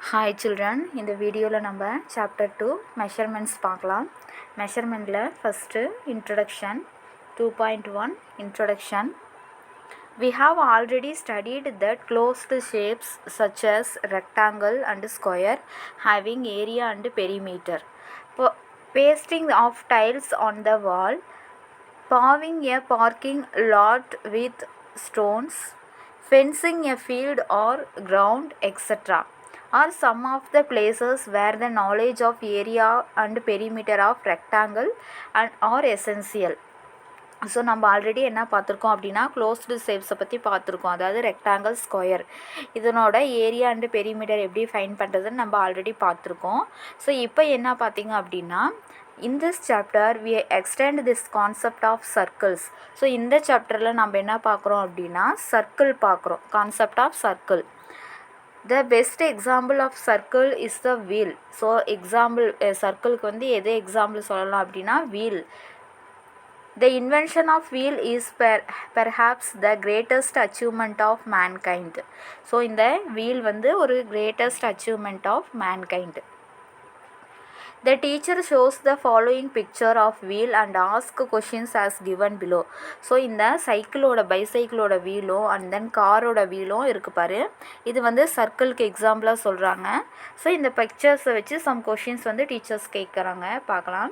Hi children, இந்த வீடியோவில் நம்ம chapter 2 measurements பார்க்கலாம். measurementல first introduction 2.1 introduction. We have already studied that closed shapes such as rectangle and square having area and perimeter. Pasting of tiles on the wall, paving a parking lot with stones, fencing a field or ground, etc. are some of the places where the knowledge of area and perimeter of rectangle are essential. So நம்ம already என்ன பார்த்துருக்கோம் அப்படின்னா closed ஷேப்ஸை பற்றி பார்த்துருக்கோம். அதாவது rectangle, square, இதனோட area and perimeter எப்படி fine பண்ணுறதுன்னு நம்ம ஆல்ரெடி பார்த்துருக்கோம். ஸோ இப்போ என்ன பார்த்தீங்க அப்படின்னா, in this chapter we extend this concept of circles. So இந்த சாப்டரில் நம்ம என்ன பார்க்குறோம் அப்படின்னா சர்க்கிள் பார்க்குறோம், concept of circle. The best example of circle is the wheel. So example சர்க்கிளுக்கு வந்து எது எக்ஸாம்பிள் சொல்லலாம் அப்படின்னா wheel. The invention of wheel is perhaps the greatest achievement of mankind. So இந்த wheel வந்து ஒரு greatest achievement of mankind. The teacher shows the following picture of wheel and ask questions as given below. So இந்த சைக்கிளோட பைசைக்கிளோட வீலும் and then காரோட வீலும் இருக்குது பாரு. இது வந்து சர்க்கிளுக்கு எக்ஸாம்பிளாக சொல்கிறாங்க. ஸோ இந்த பிக்சர்ஸை வச்சு சம் கொஷின்ஸ் வந்து டீச்சர்ஸ் கேட்குறாங்க, பார்க்கலாம்.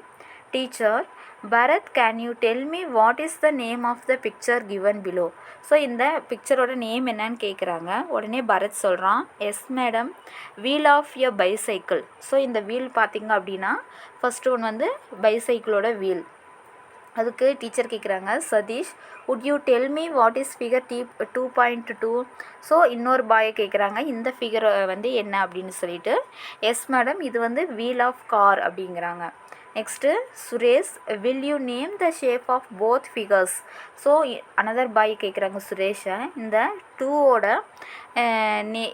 Teacher, Bharath, can you tell me what is the name of the picture given below? So இந்த பிக்சரோட நேம் என்னன்னு கேட்குறாங்க. உடனே பரத் சொல்கிறான், yes madam, wheel of a bicycle. So இந்த வீல் பார்த்திங்க அப்படின்னா ஃபஸ்ட் ஒன் வந்து பைசைக்கிளோட வீல். அதுக்கு டீச்சர் கேட்குறாங்க, Sathish, would you tell me what is figure 2.2? So இன்னொரு பாயை கேட்குறாங்க, இந்த ஃபிகர் வந்து என்ன அப்படின்னு சொல்லிட்டு. எஸ் மேடம், இது வந்து வீல் ஆஃப் கார் அப்படிங்கிறாங்க. Next Suresh, will you name the shape of both figures? So another boy கேட்குறாங்க சுரேஷை, இந்த டூவோட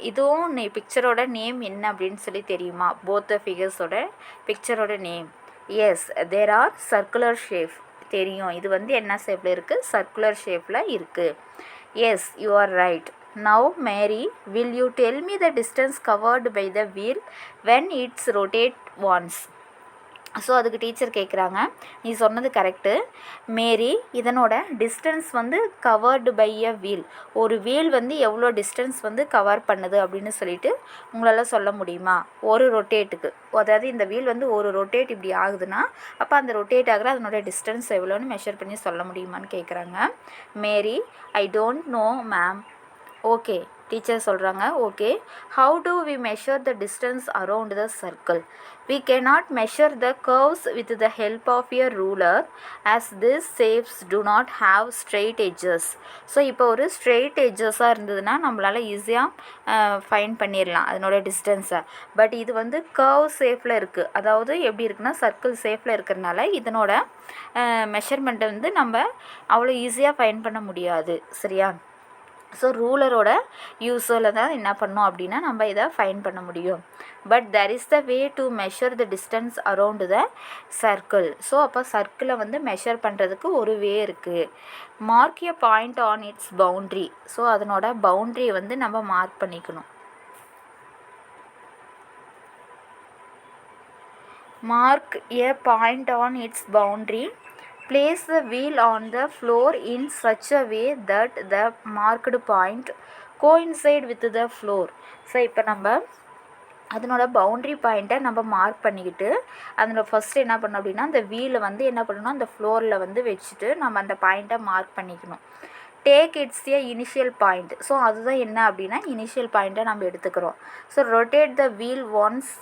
இதுவும் பிக்சரோட நேம் என்ன அப்படின்னு சொல்லி தெரியுமா? போத் ஃபிகர்ஸோட பிக்சரோட name. Yes, there are circular shape. தெரியும், இது வந்து என்ன ஷேப்பில் இருக்குது? சர்க்குலர் ஷேப்பில் இருக்குது. Yes, you are right. Now Mary, will you tell me the distance covered by the wheel when it's rotate once? So அதுக்கு டீச்சர் கேட்குறாங்க, நீ சொன்னது கரெக்டு மேரி, இதனோட டிஸ்டன்ஸ் வந்து கவர்டு பை எ வீல். ஒரு வீல் வந்து எவ்வளோ டிஸ்டன்ஸ் வந்து கவர் பண்ணுது அப்படின்னு சொல்லிட்டு உங்களால் சொல்ல முடியுமா? ஒரு ரொட்டேட்டுக்கு, அதாவது இந்த வீல் வந்து ஒரு ரொட்டேட் இப்படி ஆகுதுன்னா அப்போ அந்த ரொட்டேட் ஆகிற அதனோட டிஸ்டன்ஸ் எவ்வளோன்னு மெஷர் பண்ணி சொல்ல முடியுமான்னு கேட்குறாங்க. Mary, I don't know ma'am. Okay, teacher சொல்கிறாங்க, okay, how do we measure the distance around the circle? We cannot measure the curves with the help of a ruler as these shapes do not have straight edges. So இப்போ ஒரு straight எட்ஜஸாக இருந்ததுன்னா நம்மளால் ஈஸியாக fine பண்ணிடலாம் அதனோட டிஸ்டன்ஸை. But இது வந்து curve ஷேப்பில் இருக்குது, அதாவது எப்படி இருக்குன்னா சர்க்கிள் ஷேப்பில் இருக்கிறதுனால இதனோட மெஷர்மெண்ட்டை வந்து நம்ம அவ்வளோ ஈஸியாக ஃபைன் பண்ண முடியாது, சரியா? ஸோ ரூலரோட யூஸில் தான் என்ன பண்ணோம் அப்படின்னா நம்ம இதை ஃபைன் பண்ண முடியும். But there is the way to measure the distance around the circle. So அப்போ சர்க்கிளை வந்து மெஷர் பண்ணுறதுக்கு ஒரு வே இருக்குது. Mark a point on it's boundary. So அதனோட பவுண்ட்ரியை வந்து நம்ம மார்க் பண்ணிக்கணும். Mark a point on it's boundary. Place the wheel on the floor in such a way that the marked point coincide with the floor. So இப்போ நம்ம அதனோட boundary பாயிண்ட்டை நம்ம mark பண்ணிக்கிட்டு அதனோட ஃபஸ்ட்டு என்ன பண்ணோம் அப்படின்னா அந்த வீலை வந்து என்ன பண்ணணும், அந்த ஃப்ளோரில் வந்து வச்சுட்டு நம்ம அந்த பாயிண்ட்டை மார்க் பண்ணிக்கணும். Take its a initial point. So அதுதான் என்ன அப்படின்னா இனிஷியல் பாயிண்ட்டை நம்ம எடுத்துக்கிறோம். So rotate the wheel once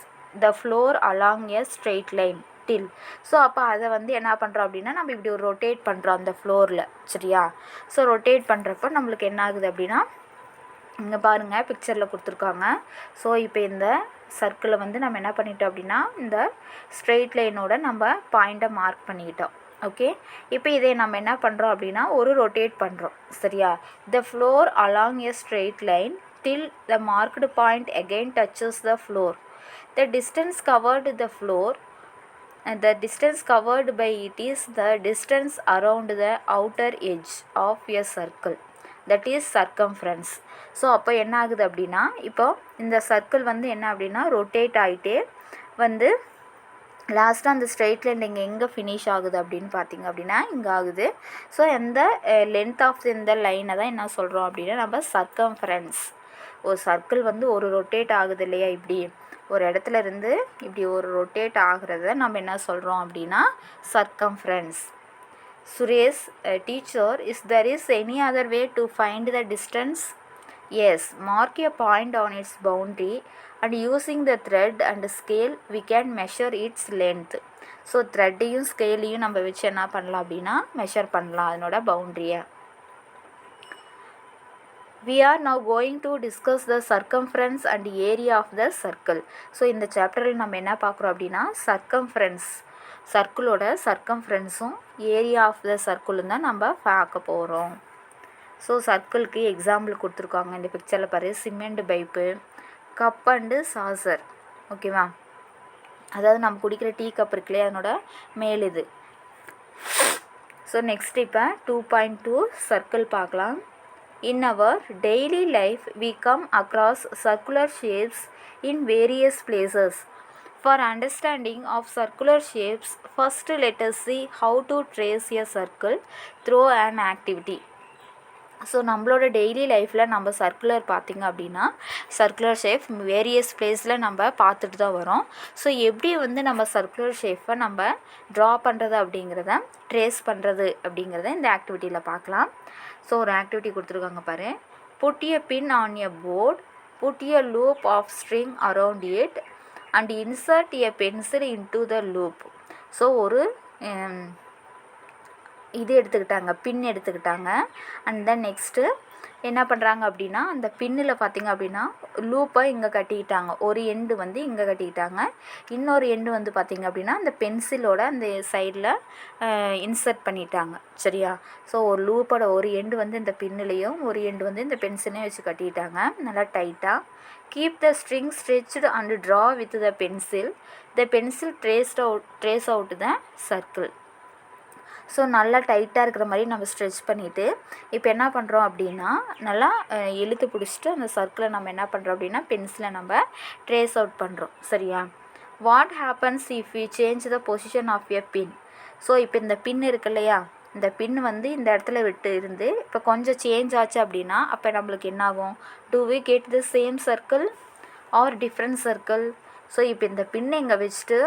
the floor along a straight line till. So அப்போ அதை வந்து என்ன பண்ணுறோம் அப்படின்னா நம்ம இப்படி ஒரு ரொட்டேட் பண்ணுறோம் அந்த ஃப்ளோரில், சரியா? ஸோ ரொட்டேட் பண்ணுறப்போ நம்மளுக்கு என்ன ஆகுது அப்படின்னா இங்கே பாருங்கள் பிக்சரில் கொடுத்துருக்காங்க. ஸோ இப்போ இந்த சர்க்கிளை வந்து நம்ம என்ன பண்ணிட்டோம் அப்படின்னா இந்த ஸ்ட்ரெயிட் லைனோட நம்ம பாயிண்ட்டை மார்க் பண்ணிக்கிட்டோம். ஓகே, இப்போ இதை நம்ம என்ன பண்ணுறோம் அப்படின்னா ஒரு ரொட்டேட் பண்ணுறோம், சரியா? The floor along a straight line till the marked point again touches the floor. The distance covered the floor and the distance covered by it is the distance around the outer edge of a circle. That is circumference. So அப்போ என்ன ஆகுது அப்படின்னா, இப்போ இந்த circle வந்து என்ன அப்படின்னா rotate ஆகிட்டே வந்து லாஸ்ட்டாக அந்த ஸ்ட்ரெயிட் லைன் இங்கே எங்கே ஃபினிஷ் ஆகுது அப்படின்னு பார்த்திங்க அப்படின்னா இங்கே ஆகுது. ஸோ இந்த லென்த் ஆஃப் இந்த லைனை தான் என்ன சொல்கிறோம் அப்படின்னா நம்ம சர்க்கம்ஃபரன்ஸ். ஒரு சர்க்கிள் வந்து ஒரு ரொட்டேட் ஆகுது இல்லையா, இப்படி ஒரு இடத்துல இருந்து இப்படி ஒரு ரொட்டேட் ஆகிறத நம்ம என்ன சொல்கிறோம் அப்படின்னா circumference. Suresh, teacher, there is any other way to find the distance? Yes, mark a point on its boundary and using the thread and scale we can measure its length. So த்ரெட்டையும் ஸ்கேலையும் நம்ம வச்சு என்ன பண்ணலாம் அப்படின்னா மெஷர் பண்ணலாம் அதனோட பவுண்ட்ரியை. We are now going to discuss the circumference and area of the circle. So இந்த சாப்டரில் நம்ம என்ன பார்க்குறோம் அப்படின்னா சர்க்கம்ஃபரன்ஸ், சர்க்கிளோட சர்க்கம்ஃபரன்ஸும் ஏரியா ஆஃப் த சர்க்கிளும் தான் நம்ம பார்க்க போகிறோம். ஸோ சர்க்கிளுக்கு எக்ஸாம்பிள் கொடுத்துருக்காங்க இந்த பிக்சரில் பாரு, cement pipe, cup and saucer. ஓகேவா, அதாவது நம்ம குடிக்கிற டீ கப் இருக்குல்லையே அதனோட மேல் இது. ஸோ நெக்ஸ்ட் இப்போ 2.2 சர்க்கிள் பார்க்கலாம். In our daily life, we come across circular shapes in various places. For understanding of circular shapes, first let us see how to trace a circle through an activity. So நம்மளோட daily லைஃப்பில் நம்ம circular பார்த்திங்க அப்படின்னா circular shape various பிளேஸில் நம்ம பார்த்துட்டு தான் வரோம். ஸோ எப்படி வந்து நம்ம சர்க்குலர் ஷேப்பை நம்ம ட்ரா பண்ணுறது அப்படிங்கிறத ட்ரேஸ் பண்ணுறது அப்படிங்கிறத இந்த ஆக்டிவிட்டியில் பார்க்கலாம். ஸோ ஒரு ஆக்டிவிட்டி கொடுத்துருக்காங்க பாரு. Put a pin on a board, put a loop of string around it and insert a pencil into the loop. So ஒரு இது எடுத்துக்கிட்டாங்க, பின் எடுத்துக்கிட்டாங்க. அண்ட் தென் நெக்ஸ்ட்டு என்ன பண்ணுறாங்க அப்படின்னா அந்த பின்னில் பார்த்திங்க அப்படின்னா லூப்பை இங்கே கட்டிக்கிட்டாங்க, ஒரு எண்டு வந்து இங்கே கட்டிக்கிட்டாங்க, இன்னொரு எண்டு வந்து பார்த்திங்க அப்படின்னா அந்த பென்சிலோட அந்த சைடில் இன்சர்ட் பண்ணிட்டாங்க. சரியா, ஸோ ஒரு லூப்போட ஒரு எண்டு வந்து இந்த பின்னிலையும் ஒரு எண்டு வந்து இந்த பென்சிலையும் வச்சு கட்டிக்கிட்டாங்க நல்லா டைட்டாக. Keep the string stretched and draw with the pencil. The pencil trace out the circle. So நல்லா டைட்டாக இருக்கிற மாதிரி நம்ம ஸ்ட்ரெச் பண்ணிவிட்டு இப்போ என்ன பண்ணுறோம் அப்படின்னா நல்லா இழுத்து பிடிச்சிட்டு அந்த சர்க்கிளை நம்ம என்ன பண்ணுறோம் அப்படின்னா பென்சிலை நம்ம ட்ரேஸ் அவுட் பண்ணுறோம். சரியா, what happens if you change the position of a pin. So இப்போ இந்த பின் இருக்கு இல்லையா, இந்த பின் வந்து இந்த இடத்துல விட்டு இருந்து இப்போ கொஞ்சம் சேஞ்ச் ஆச்சு அப்படின்னா அப்போ நம்மளுக்கு என்ன ஆகும், do we get the same circle or different circle. So இப்போ இந்த பின்னை இங்கே வச்சுட்டு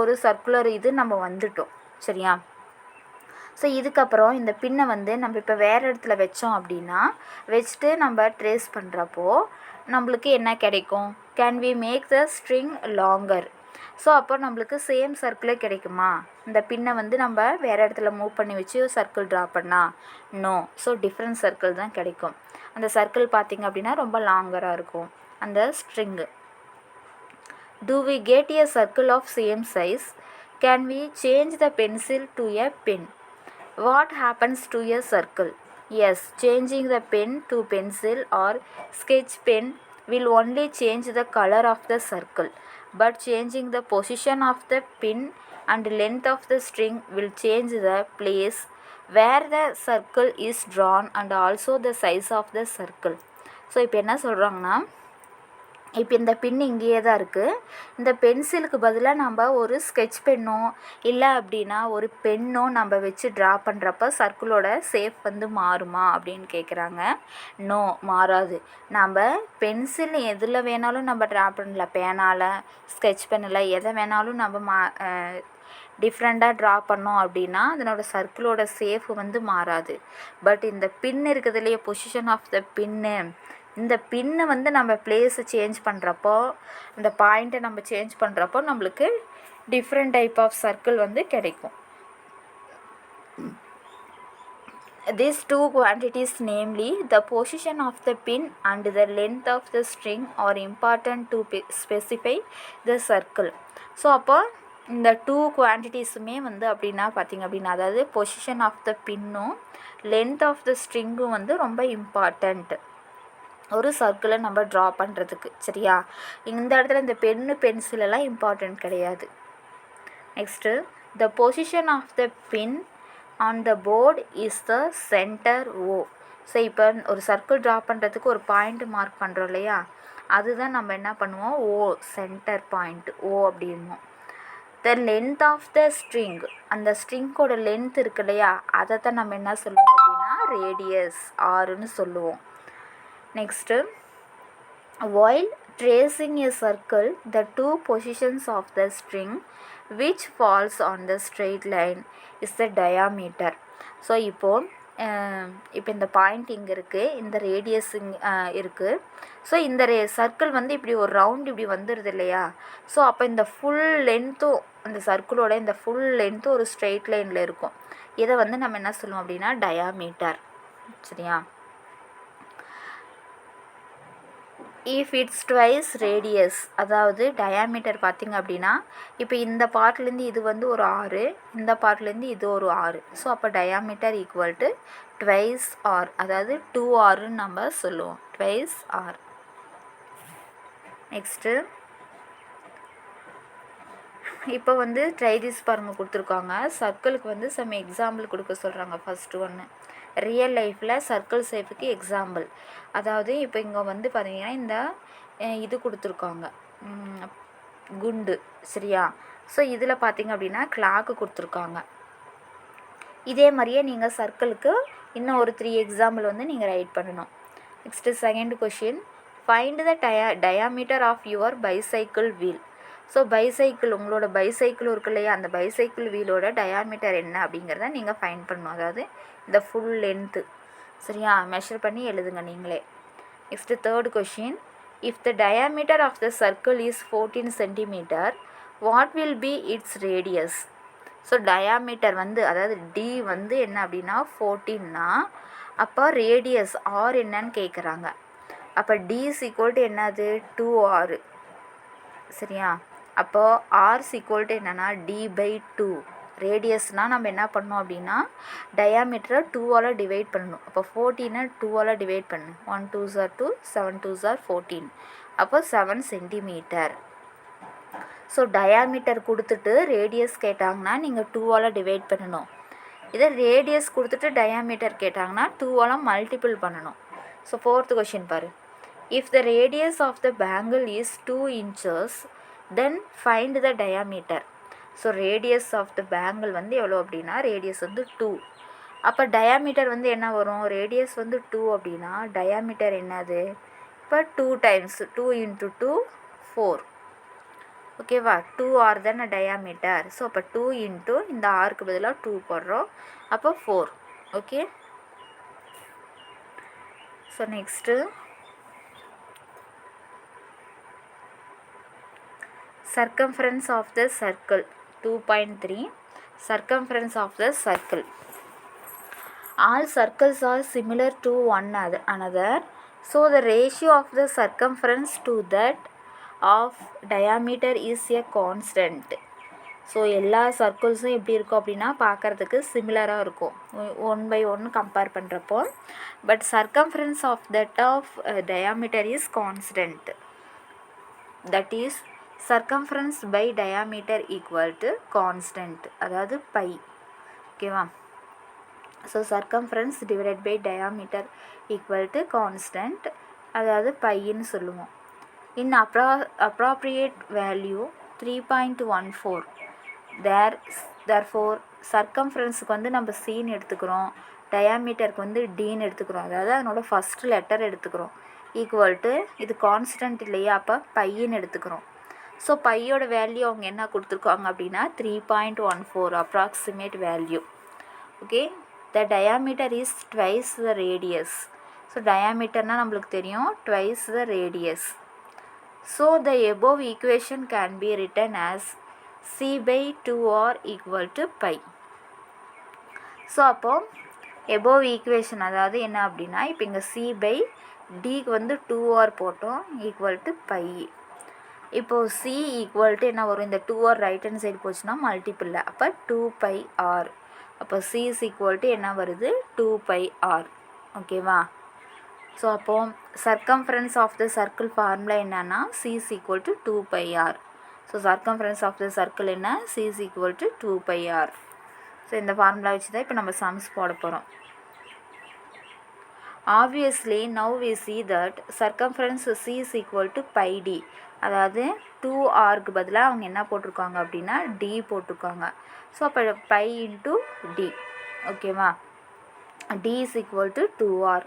ஒரு சர்க்குலர் இது நம்ம வந்துட்டோம். சரியா, ஸோ இதுக்கப்புறம் இந்த பின்னை வந்து நம்ம இப்போ வேறு இடத்துல வச்சோம் அப்படின்னா வச்சுட்டு நம்ம ட்ரேஸ் பண்ணுறப்போ நம்மளுக்கு என்ன கிடைக்கும், can we make the string longer. So அப்போ நம்மளுக்கு சேம் சர்க்கிளே கிடைக்குமா, இந்த பின்னை வந்து நம்ம வேறு இடத்துல மூவ் பண்ணி வச்சு சர்க்கிள் ட்ரா பண்ணால் நோ. ஸோ டிஃப்ரெண்ட் சர்க்கிள் தான் கிடைக்கும். அந்த சர்க்கிள் பார்த்திங்க அப்படின்னா ரொம்ப லாங்கராக இருக்கும் அந்த string. Do we get a circle of same size? Can we change the pencil to a pen? What happens to a circle? Yes, changing the pen to pencil or sketch pen will only change the color of the circle, but changing the position of the pin and length of the string will change the place where the circle is drawn and also the size of the circle. So இப்போ என்ன சொல்கிறாங்கன்னா இப்போ இந்த பின் இங்கேயே தான் இருக்குது, இந்த பென்சிலுக்கு பதிலாக நம்ம ஒரு ஸ்கெட்ச் பென்னோ இல்லை அப்படின்னா ஒரு பென்னோ நம்ம வச்சு ட்ரா பண்ணுறப்ப சர்க்கிளோட ஷேப் வந்து மாறுமா அப்படின்னு கேட்குறாங்க. நோ, மாறாது. நம்ம பென்சில் எதில் வேணாலும் நம்ம ட்ரா பண்ணலாம், பேனால் ஸ்கெட்ச் பென்னில் எதை வேணாலும் நம்ம டிஃப்ரெண்ட்டாக ட்ரா பண்ணோம் அப்படின்னா அதனோட சர்க்கிளோட ஷேப் வந்து மாறாது. பட் இந்த பின் இருக்கிறதுலையே பொசிஷன் ஆஃப் த பின்னு, இந்த பின்னை வந்து நம்ம பிளேஸை சேஞ்ச் பண்ணுறப்போ இந்த பாயிண்ட்டை நம்ம சேஞ்ச் பண்ணுறப்போ நம்மளுக்கு டிஃப்ரெண்ட் டைப் ஆஃப் சர்க்கிள் வந்து கிடைக்கும். These two quantities, namely the position of the pin and the length of the string, are important to specify the circle. So அப்போ இந்த டூ குவான்டிட்டிஸுமே வந்து அப்படின்னா பார்த்திங்க அப்படின்னா அதாவது பொசிஷன் ஆஃப் த பின்னும் லென்த் ஆஃப் த ஸ்ட்ரிங்கும் வந்து ரொம்ப இம்பார்ட்டண்ட் ஒரு சர்க்கிளை நம்ம ட்ரா பண்ணுறதுக்கு. சரியா, இந்த இடத்துல இந்த பென்னு பென்சிலெல்லாம் இம்பார்ட்டண்ட் கிடையாது. Next, the position of the pin on the board is the centre O. So இப்போ ஒரு சர்க்கிள் ட்ரா பண்ணுறதுக்கு ஒரு பாயிண்ட் மார்க் பண்ணுறோம் இல்லையா, அதுதான் நம்ம என்ன பண்ணுவோம், ஓ சென்டர் பாயிண்ட் ஓ அப்படின்வோம். The length of the string, அந்த ஸ்ட்ரிங்கோட லென்த் இருக்கு இல்லையா, அதை தான் நம்ம என்ன சொல்லுவோம் அப்படின்னா ரேடியஸ் ஆறுன்னு சொல்லுவோம். Next, while tracing a circle, the two positions of the string which falls on the straight line is the diameter. So இப்போ இந்த பாயிண்ட் இங்கே இருக்குது, இந்த ரேடியஸ் இருக்குது. ஸோ இந்த சர்க்கிள் வந்து இப்படி ஒரு ரவுண்ட் இப்படி வந்துடுது இல்லையா, ஸோ அப்போ இந்த ஃபுல் லென்த்தும் அந்த சர்க்கிளோட இந்த ஃபுல் லென்த்தும் ஒரு ஸ்ட்ரெயிட் லைனில் இருக்கும். இதை வந்து நம்ம என்ன சொல்லுவோம் அப்படின்னா டயாமீட்டர். சரியா? இஃப் இட்ஸ் ட்வைஸ் ரேடியஸ், அதாவது டயாமீட்டர் பார்த்திங்க அப்படின்னா இப்போ இந்த பார்ட்லேருந்து இது வந்து ஒரு 6, இந்த பார்ட்லேருந்து இது ஒரு 6. ஸோ அப்போ diameter equal to twice or, அதாவது 2r நம்ம சொல்லுவோம், ட்வைஸ் ஆர். நெக்ஸ்ட்டு, இப்போ வந்து ட்ரைதிஸ் பாருங்கள் கொடுத்துருக்காங்க. சர்க்கிளுக்கு வந்து சம் எக்ஸாம்பிள் கொடுக்க சொல்கிறாங்க. ஃபஸ்ட்டு ஒன்று ரியல் லைஃப்பில் சர்க்கிள் ஷேப்புக்கு எக்ஸாம்பிள். அதாவது இப்போ இங்கே வந்து பார்த்தீங்கன்னா இந்த இது கொடுத்துருக்காங்க குண்டு. சரியா? ஸோ இதில் பார்த்திங்க அப்படின்னா கிளாக்கு கொடுத்துருக்காங்க. இதே மாதிரியே நீங்கள் சர்க்கிளுக்கு இன்னும் ஒரு 3 எக்ஸாம்பிள் வந்து நீங்கள் ரைட் பண்ணணும். Next second question, find the diameter of your bicycle wheel. So bicycle, உங்களோட பைசைக்கிள் இருக்கு இல்லையா, அந்த பைசைக்கிள் வீலோட டயாமீட்டர் என்ன அப்படிங்கிறத நீங்கள் ஃபைண்ட் பண்ணணும். அதாவது இந்த ஃபுல் லென்த்து. சரியா? மெஷர் பண்ணி எழுதுங்க நீங்களே. Next third question, if the diameter of the circle is 14 centimetre, what will be its radius? So diameter வந்து அதாவது டி வந்து என்ன அப்படின்னா 14னா அப்போ ரேடியஸ் ஆர் என்னன்னு கேட்குறாங்க. அப்போ டி இஸ் ஈக்குவல் டு என்னது 2r. சரியா? அப்போது ஆர் ஈக்குவல் டு என்னென்னா d/2. ரேடியஸ்னால் நம்ம என்ன பண்ணோம் அப்படின்னா டயாமீட்டரை 2ஆல் டிவைட் பண்ணணும். அப்போ 14 2ஆல் டிவைட் பண்ணு. 1 2s are 2, 7 2s are 14. அப்போ 7 சென்டிமீட்டர். ஸோ டயாமீட்டர் கொடுத்துட்டு ரேடியஸ் கேட்டாங்கன்னா நீங்கள் 2ஆல் டிவைட் பண்ணணும். இதை ரேடியஸ் கொடுத்துட்டு டயாமீட்டர் கேட்டாங்கன்னா 2ஆல் மல்டிபிள் பண்ணணும். ஸோ ஃபோர்த் கொஷின் பாரு, if the radius of the bangle is 2 inches, then find the diameter. So radius of the bangle வந்து எவ்வளோ அப்படின்னா ரேடியஸ் வந்து 2. அப்போ டயாமீட்டர் வந்து என்ன வரும், ரேடியஸ் வந்து 2 அப்படின்னா டயாமீட்டர் என்னது, இப்போ 2 டைம்ஸ் 2 × 2 4. ஓகேவா? 2r தானே டயாமீட்டர். ஸோ அப்போ 2 இன்ட்டு இந்த ஆருக்கு பதிலாக 2 போடுறோம், அப்போ 4. Okay. So next circumference of the circle 2.3. circumference of the circle. All circles are similar to one another, so the ratio of the circumference to that of diameter is a constant. So எல்லா சர்க்கிள்ஸும் எப்படி இருக்கும் அப்படின்னா பார்க்குறதுக்கு சிமிலராக இருக்கும் 1/1 compare பண்ணுறப்போ. But circumference of that of diameter is constant. That is circumference by diameter equal to constant, அதாவது pi. ஓகேவா? So circumference divided by diameter equal to constant, அதாவது பைன்னு சொல்லுவோம். in appropriate value 3.14. therefore circumferenceக்கு வந்து நம்ம cன்னு எடுத்துக்கிறோம், டயாமீட்டருக்கு வந்து dன்னு எடுத்துக்கிறோம், அதாவது அதனோட ஃபஸ்ட் லெட்டர் எடுத்துக்கிறோம். ஈக்குவல் டு இது கான்ஸ்டன்ட் இல்லையா, அப்போ பைன்னு எடுத்துக்கிறோம். ஸோ பையோட வேல்யூ அவங்க என்ன கொடுத்துருக்காங்க அப்படின்னா 3.14 approximate value. Okay. The diameter is twice the radius. So டயாமீட்டர்னால் நம்மளுக்கு தெரியும் twice the radius. So the above equation can be written as c/2r equal to pi. So அப்போது எபோவ் ஈக்குவேஷன் அதாவது என்ன அப்படின்னா இப்போ இங்கே c/dக்கு வந்து 2r போட்டோம் ஈக்குவல் டு பை. இப்போது c ஈக்குவல் டு என்ன வரும், இந்த 2r ரைட் ஹேண்ட் சைடு போச்சுன்னா மல்டிப்பிள், அப்போ 2πr. அப்போ c இஸ் ஈக்குவல் டு என்ன வருது 2πr. ஓகேவா? ஸோ அப்போது circumference of the circle formula என்னன்னா c is equal to 2πr. So circumference of the circle என்ன, c is equal to 2πr. So இந்த ஃபார்முலா வச்சு தான் இப்போ நம்ம சம்ஸ் போட போகிறோம். Obviously now we see that circumference C is equal to pi d. அதாவது 2rக்கு பதிலாக அவங்க என்ன போட்டிருக்காங்க அப்படின்னா d போட்டிருக்காங்க. ஸோ அப்போ பை இன்ட்டு d, ஓகேவா? d is equal to 2r.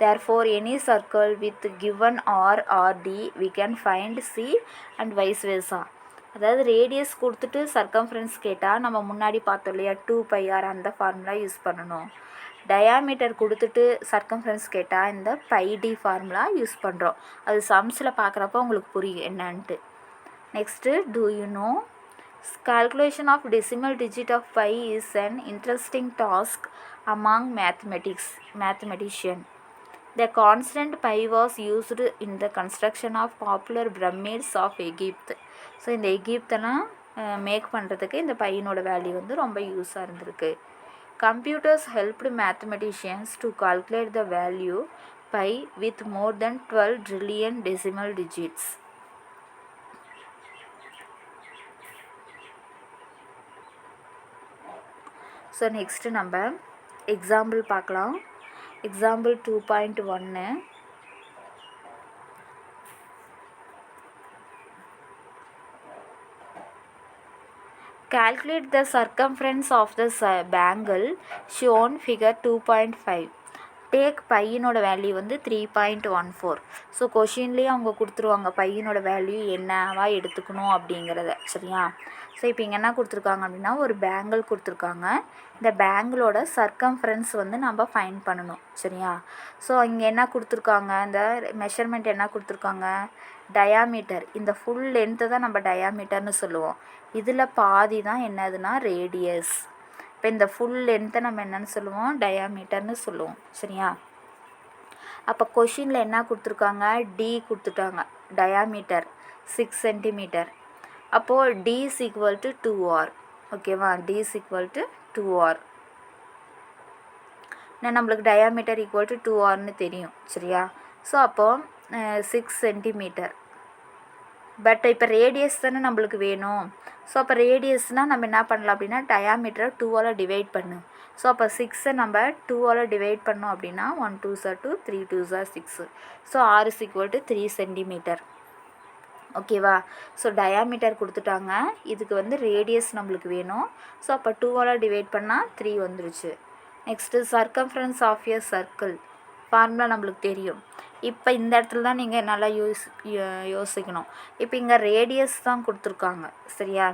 Therefore any circle with given r or d we can find c and vice versa. அதாவது ரேடியஸ் கொடுத்துட்டு சர்க்கம்ஃபரன்ஸ் கேட்டால் நம்ம முன்னாடி பார்த்தோம் இல்லையா 2πr, அந்த ஃபார்முலா யூஸ் பண்ணணும். டயாமீட்டர் கொடுத்துட்டு சர்க்கம்ஃபரன்ஸ் கேட்டால் இந்த πd ஃபார்முலா யூஸ் பண்ணுறோம். அது சம்ஸில் பார்க்குறப்ப உங்களுக்கு புரியும் என்னன்ட்டு. Next, do you know calculation of decimal digit of pi is an interesting task among mathematician. The constant pi was used in the construction of popular pyramids of Egypt. So இந்த எகிப்தெல்லாம் make பண்ணுறதுக்கு இந்த பையனோட value வந்து ரொம்ப யூஸாக இருந்திருக்கு. Computers helped mathematicians to calculate the value pi with more than 12 trillion decimal digits. So next நம்ம example பார்க்கலாம். Example 2.1. Calculate the circumference of the bangle shown figure 2.5. Take பையனோட வேல்யூ வந்து 3.14. ஸோ கொஷின்லேயே அவங்க கொடுத்துருவாங்க பையனோட வேல்யூ என்னவா எடுத்துக்கணும் அப்படிங்கிறத, சரியா? ஸோ இப்போ இங்கே என்ன கொடுத்துருக்காங்க அப்படின்னா ஒரு பேங்கிள் கொடுத்துருக்காங்க. இந்த பேங்கிளோட சர்க்கம்ஃபரன்ஸ் வந்து நம்ம ஃபைண்ட் பண்ணணும், சரியா? ஸோ இங்கே என்ன கொடுத்துருக்காங்க, இந்த மெஷர்மெண்ட் என்ன கொடுத்துருக்காங்க, டயாமீட்டர். இந்த ஃபுல் லென்த்தை தான் நம்ம டயாமீட்டர்னு சொல்லுவோம். இதில் பாதி தான் என்னதுன்னா ரேடியஸ். இப்போ இந்த ஃபுல் லென்த்தை நம்ம என்னென்னு சொல்லுவோம், டயாமீட்டர்னு சொல்லுவோம், சரியா? அப்போ கொஷினில் என்ன கொடுத்துருக்காங்க, டி கொடுத்துட்டாங்க, டயாமீட்டர் 6 சென்டிமீட்டர். அப்போது d is equal to 2r, ஓகேவா? D is equal to 2r. நம்மளுக்கு டயாமீட்டர் ஈக்குவல் டு 2rன்னு தெரியும், சரியா? ஸோ அப்போது 6 சென்டிமீட்டர். பட் இப்போ ரேடியஸ் தானே நம்மளுக்கு வேணும். ஸோ அப்போ ரேடியஸ்னால் நம்ம என்ன பண்ணலாம் அப்படின்னா டயாமீட்டரை 2ஆல் டிவைட் பண்ணு. ஸோ அப்போ 6ஐ நம்ம 2ஆல் டிவைட் பண்ணோம் அப்படின்னா 1 2s are 2, 3 2s are 6. So r is equal to 3 centimetre, ஓகேவா? ஸோ டயாமீட்டர் கொடுத்துட்டாங்க, இதுக்கு வந்து ரேடியஸ் நம்மளுக்கு வேணும். ஸோ அப்போ 2ஆல் டிவைட் பண்ணால் 3 வந்துருச்சு. Next circumference of a circle formula நம்மளுக்கு தெரியும். இப்போ இந்த இடத்துல தான் நீங்கள் நல்லா யோசிக்கணும். இப்போ இங்கே ரேடியஸ் தான் கொடுத்துருக்காங்க, சரியா?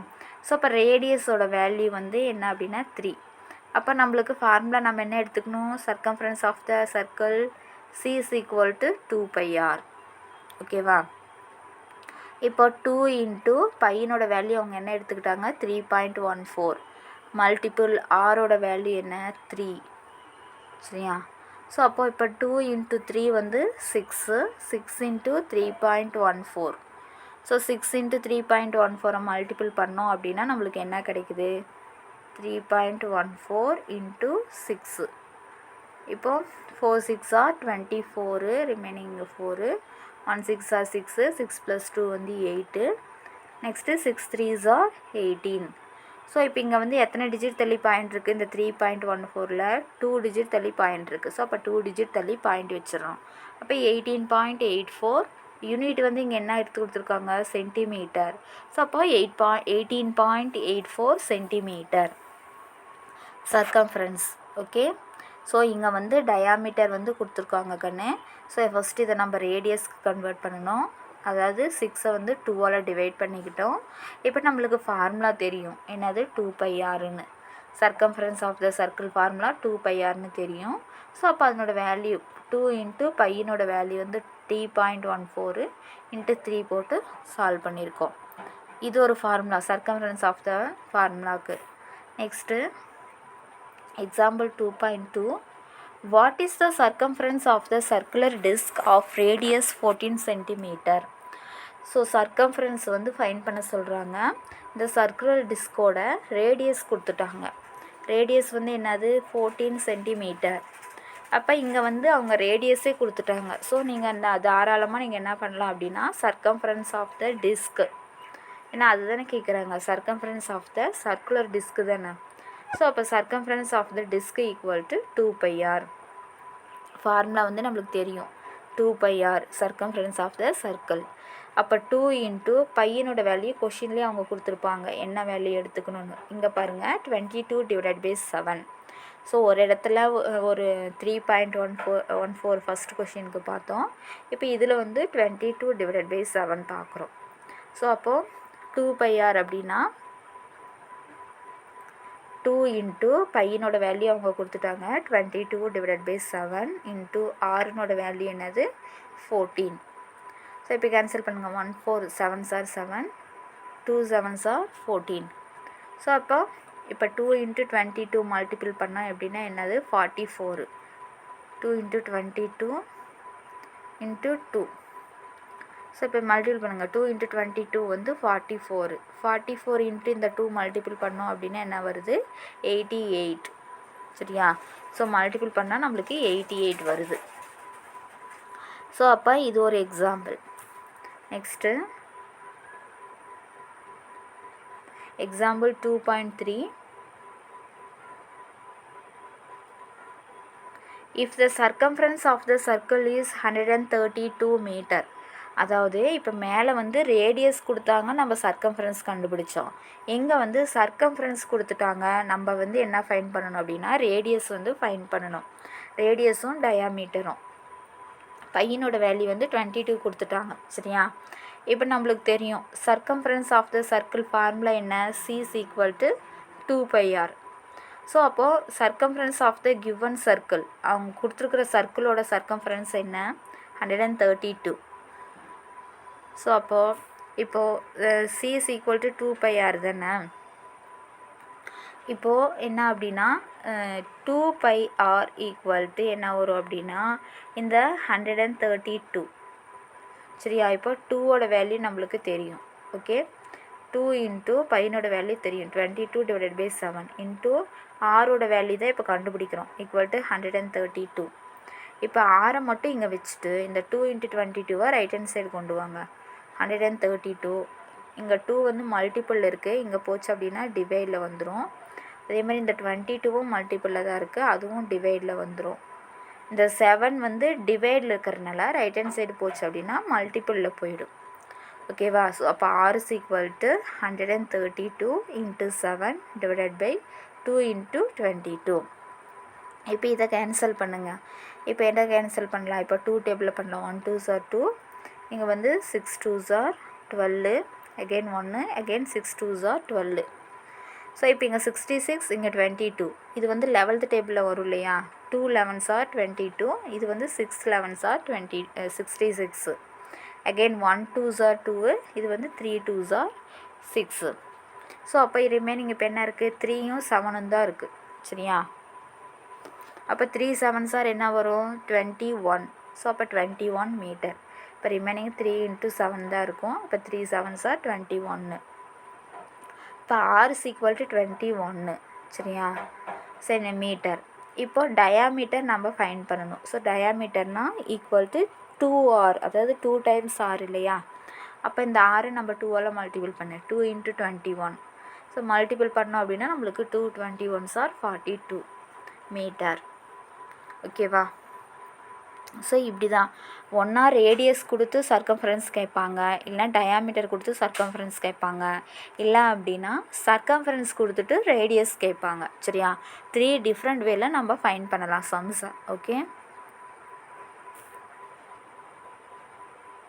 ஸோ அப்போ ரேடியஸோட வேல்யூ வந்து என்ன அப்படின்னா 3. அப்போ நம்மளுக்கு ஃபார்முலா நம்ம என்ன எடுத்துக்கணும், circumference of the circle c is equal to 2πr, ஓகேவா? இப்போ 2 இன்ட்டு பையனோட வேல்யூ அவங்க என்ன எடுத்துக்கிட்டாங்க, 3.14. மல்டிபிள் ஆரோட வேல்யூ என்ன, 3, சரியா? ஸோ அப்போது இப்போ 2 இன்ட்டு 3 வந்து 6, 6 இன்ட்டு 3.14. ஸோ 6 இன்ட்டு 3.14 மல்டிபிள் பண்ணோம் அப்படின்னா நம்மளுக்கு என்ன கிடைக்குது, 3.14 இன்ட்டு 6. இப்போது 4 6 are 24, ரிமைனிங் 4, 1 6 are 6, 6 + 2 வந்து 8. Next 6 3s are 18. ஸோ இப்போ இங்கே வந்து எத்தனை டிஜிட் தள்ளி பாயிண்ட் இருக்குது, இந்த 3.14ல் 2 டிஜிட் தள்ளி பாயிண்ட் இருக்குது. ஸோ அப்போ 2 டிஜிட் தள்ளி பாயிண்ட் வச்சிடறோம். அப்போ 18.84. யூனிட் வந்து இங்கே என்ன எடுத்து கொடுத்துருக்காங்க, சென்டிமீட்டர். ஸோ அப்போ 18.84 சென்டிமீட்டர் சர்க்கம்ஃபரன்ஸ், ஓகே? ஸோ இங்கே வந்து டயாமீட்டர் வந்து கொடுத்துருக்காங்க கண்ணு. ஸோ ஃபஸ்ட்டு இதை நம்ம ரேடியஸ்க்கு கன்வெர்ட் பண்ணணும். அதாவது 6ஐ வந்து 2ஆல் டிவைட் பண்ணிக்கிட்டோம். இப்போ நம்மளுக்கு ஃபார்முலா தெரியும், என்னது 2πrன்னு. Circumference of the circle formula 2πrன்னு தெரியும். ஸோ அப்போ அதனோட வேல்யூ 2 இன்ட்டு பையனோட வேல்யூ வந்து 3.14 இன்ட்டு 3 போட்டு சால்வ் பண்ணியிருக்கோம். இது ஒரு ஃபார்முலா, சர்க்கம்ஃபரன்ஸ் ஆஃப் த ஃபார்முலாவுக்கு. Next example 2.2. What is the circumference of the circular disc of radius 14 centimeter? So circumference வந்து ஃபைண்ட் பண்ண சொல்கிறாங்க. இந்த சர்க்குலர் டிஸ்கோட ரேடியஸ் கொடுத்துட்டாங்க. ரேடியஸ் வந்து என்னது, 14 சென்டிமீட்டர். அப்போ இங்கே வந்து அவங்க ரேடியஸே கொடுத்துட்டாங்க. ஸோ நீங்கள் அந்த தாராளமாக நீங்கள் என்ன பண்ணலாம் அப்படின்னா சர்க்கம்ஃபரன்ஸ் ஆஃப் த டிஸ்க், ஏன்னா அதுதானே கேட்குறாங்க, circumference of the circular disc தானே. ஸோ அப்போ circumference of the disc equal to 2πr. Formula வந்து நம்மளுக்கு தெரியும் 2πr circumference of the circle. அப்போ 2 இன்ட்டு பையனோட வேல்யூ கொஷின்லேயே அவங்க கொடுத்துருப்பாங்க என்ன வேல்யூ எடுத்துக்கணும்னு. இங்கே பாருங்கள் 22 டிவைடட் பை 7. ஸோ ஒரு இடத்துல ஒரு 3.14 ஃபஸ்ட் கொஷினுக்கு பார்த்தோம். இப்போ இதில் வந்து 22 டிவைடட் பை 7 பார்க்குறோம். ஸோ அப்போது 2πr அப்படின்னா 2 இன்ட்டு பையனோட வேல்யூ அவங்க கொடுத்துட்டாங்க 22 டிவைடட் பை 7 இன்ட்டு ஆறுனோட வேல்யூ என்னது 14. ஸோ இப்போ கேன்சல் பண்ணுங்கள். 1 4 7s are 7, 2 7s are 14. So அப்போ இப்போ 2 இன்ட்டு 22 மல்டிபிள் பண்ணால் எப்படின்னா என்னது 44. 2 இன்ட்டு 22 இன்ட்டு 2. ஸோ இப்போ மல்டிபிள் பண்ணுங்கள். 2 இன்ட்டு 22 வந்து 44. 44 இன்ட்டு இந்த 2 மல்டிபிள் பண்ணோம் அப்படின்னா என்ன வருது 88. சரியா? ஸோ மல்டிபிள் பண்ணால் நம்மளுக்கு 88 வருது. ஸோ அப்போ இது ஒரு example. Next example 2.3. If the circumference of the circle is 132 meter. அதாவது இப்போ மேலே வந்து ரேடியஸ் கொடுத்தாங்க, நம்ம சர்க்கம்ஃபரன்ஸ் கண்டுபிடிச்சோம். எங்கே வந்து சர்க்கம்ஃபரன்ஸ் கொடுத்துட்டாங்க, நம்ம வந்து என்ன ஃபைன் பண்ணணும் அப்படின்னா ரேடியஸ் வந்து ஃபைன் பண்ணணும். ரேடியஸும் டயாமீட்டரும். பையனோட வேல்யூ வந்து 22 கொடுத்துட்டாங்க. சரியா? இப்போ நம்மளுக்கு தெரியும் circumference of the circle formula என்ன, C is equal to 2πr. So அப்போது circumference of the given circle, அவங்க கொடுத்துருக்குற சர்க்கிளோட சர்க்கம்ஃபரன்ஸ் என்ன 132. ஸோ இப்போது C is equal to 2πr தானே. இப்போது என்ன அப்படின்னா 2πr ஈக்குவல் டு என்ன வரும் அப்படின்னா இந்த 132. சரியா? இப்போ 2ஓட வேல்யூ நம்மளுக்கு தெரியும். ஓகே, 2 இன்ட்டு பையனோட வேல்யூ தெரியும் 22 டிவைடட் பை 7 இன்ட்டு ஆரோட வேல்யூ தான் இப்போ கண்டுபிடிக்கிறோம் ஈக்குவல் டு 132. இப்போ ஆரை மட்டும் இங்கே வச்சுட்டு இந்த 2 இன்ட்டு 22 ரைட் ஹேண்ட் சைடு கொண்டு வாங்க. 132 இங்கே 2 வந்து மல்டிபிள் இருக்குது, இங்கே போச்சு அப்படின்னா டிவைடில் வந்துடும். அதே மாதிரி இந்த 22வும் மல்டிபிளில் தான் இருக்குது, அதுவும் டிவைடில் வந்துடும். இந்த 7 வந்து டிவைடில் இருக்கிறதுனால ரைட் ஹேண்ட் சைடு போச்சு அப்படின்னா மல்டிபிளில் போயிடும். ஓகேவா? ஸோ அப்போ R is equal to 132 into 7 divided by 2 into 22. இப்போ இதை கேன்சல் பண்ணுங்கள். இப்போ என்ன கேன்சல் பண்ணலாம், இப்போ 2 டேபிளில் பண்ணலாம். 1 2s are 2, இங்கே வந்து 6 2s are 12, again 1, again 6 2s are 12. So இப்போ இங்கே 66, இங்கே 22. இது வந்து 11th டேபிளில் வரும் இல்லையா, 2 11s are 22, இது வந்து 6 11s are 66. Again 1 2s are 2, இது வந்து 3 2s are 6. ஸோ அப்போ ரிமைனிங் இப்போ என்ன இருக்குது 3யும் 7ம் தான் இருக்குது. சரியா? அப்போ 3 7s are என்ன வரும் 21. ஸோ அப்போ 21 மீட்டர். இப்போ ரிமைனிங் 3 இன்ட்டு 7 தான் இருக்கும். இப்போ 3 7s are 21. இப்போ R is equal to 21. சரியா? சரி, மீட்டர். இப்போ டயாமீட்டர் நம்ம ஃபைன் பண்ணணும். ஸோ டயாமீட்டர்னால் ஈக்குவல் டு 2R, அதாவது 2 times R இல்லையா. அப்போ இந்த R நம்ம 2ஆல் மல்டிபிள் பண்ணு 2 இன்ட்டு 21. ஸோ மல்டிபிள் பண்ணோம் அப்படின்னா நம்மளுக்கு 2 21s are 42 மீட்டர். ஓகேவா? ஸோ இப்படி தான் ஒன்றா ரேடியஸ் கொடுத்து சர்க்கம்ஃபரன்ஸ் கேட்பாங்க, இல்லைனா டயாமீட்டர் கொடுத்து சர்க்கம்ஃபரன்ஸ் கேட்பாங்க, இல்லை அப்படின்னா சர்க்கம்ஃபரன்ஸ் கொடுத்துட்டு ரேடியஸ் கேட்பாங்க. சரியா? 3 டிஃப்ரெண்ட் வேல நம்ம ஃபைன் பண்ணலாம் சம்ஸை. ஓகே.